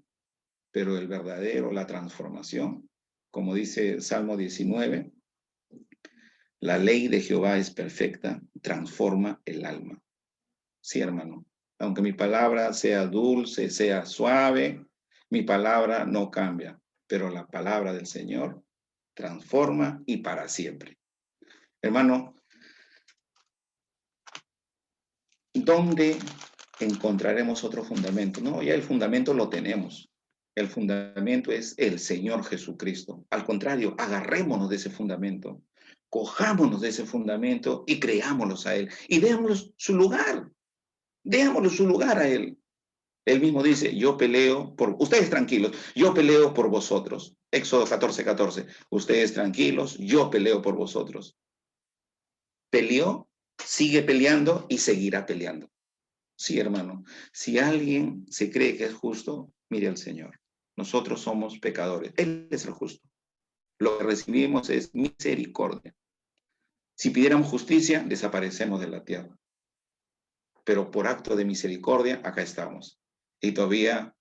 pero el verdadero, la transformación, como dice Salmo 19, la ley de Jehová es perfecta, transforma el alma. Sí, hermano. Aunque mi palabra sea dulce, sea suave, mi palabra no cambia, pero la palabra del Señor transforma y para siempre. Hermano, ¿dónde encontraremos otro fundamento? No, ya el fundamento lo tenemos. El fundamento es el Señor Jesucristo. Al contrario, agarrémonos de ese fundamento, cojámonos de ese fundamento y creámoslos a Él y démosle su lugar. Démosle su lugar a Él. Él mismo dice, yo peleo por, ustedes tranquilos, yo peleo por vosotros. Éxodo 14:14, ustedes tranquilos, yo peleo por vosotros. Peleó, sigue peleando y seguirá peleando. Sí, hermano, si alguien se cree que es justo, mire al Señor. Nosotros somos pecadores, Él es el justo. Lo que recibimos es misericordia. Si pidiéramos justicia, desaparecemos de la tierra. Pero por acto de misericordia, acá estamos. Y todavía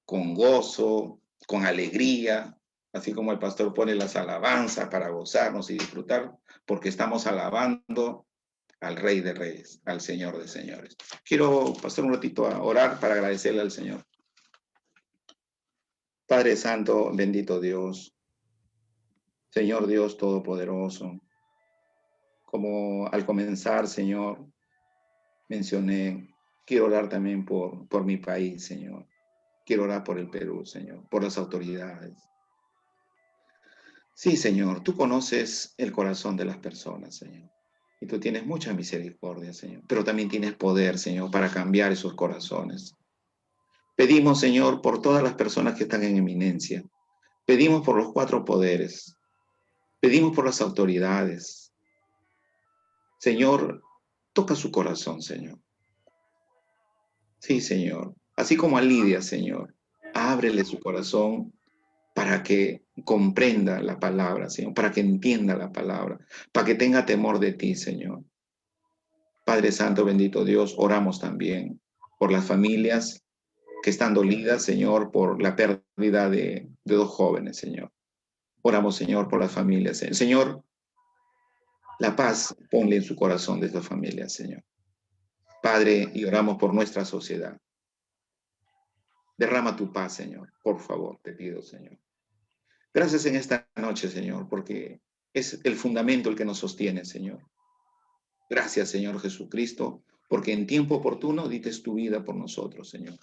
con gozo, con alegría, así como el pastor pone las alabanzas para gozarnos y disfrutar, porque estamos alabando al Rey de Reyes, al Señor de Señores. Quiero pasar un ratito a orar para agradecerle al Señor. Padre Santo, bendito Dios, Señor Dios Todopoderoso, como al comenzar, Señor, mencioné, quiero orar también por mi país, Señor. Quiero orar por el Perú, Señor, por las autoridades. Sí, Señor, tú conoces el corazón de las personas, Señor. Y tú tienes mucha misericordia, Señor. Pero también tienes poder, Señor, para cambiar esos corazones. Pedimos, Señor, por todas las personas que están en eminencia. Pedimos por los 4 poderes. Pedimos por las autoridades. Señor, toca su corazón, Señor. Sí, Señor. Así como a Lidia, Señor. Ábrele su corazón para que comprenda la palabra, Señor, para que entienda la palabra, para que tenga temor de ti, Señor. Padre Santo, bendito Dios, oramos también por las familias que están dolidas, Señor, por la pérdida de 2 jóvenes, Señor. Oramos, Señor, por las familias. Señor, la paz ponle en su corazón de estas familias, Señor. Padre, y oramos por nuestra sociedad. Derrama tu paz, Señor, por favor, te pido, Señor. Gracias en esta noche, Señor, porque es el fundamento el que nos sostiene, Señor. Gracias, Señor Jesucristo, porque en tiempo oportuno dites tu vida por nosotros, Señor.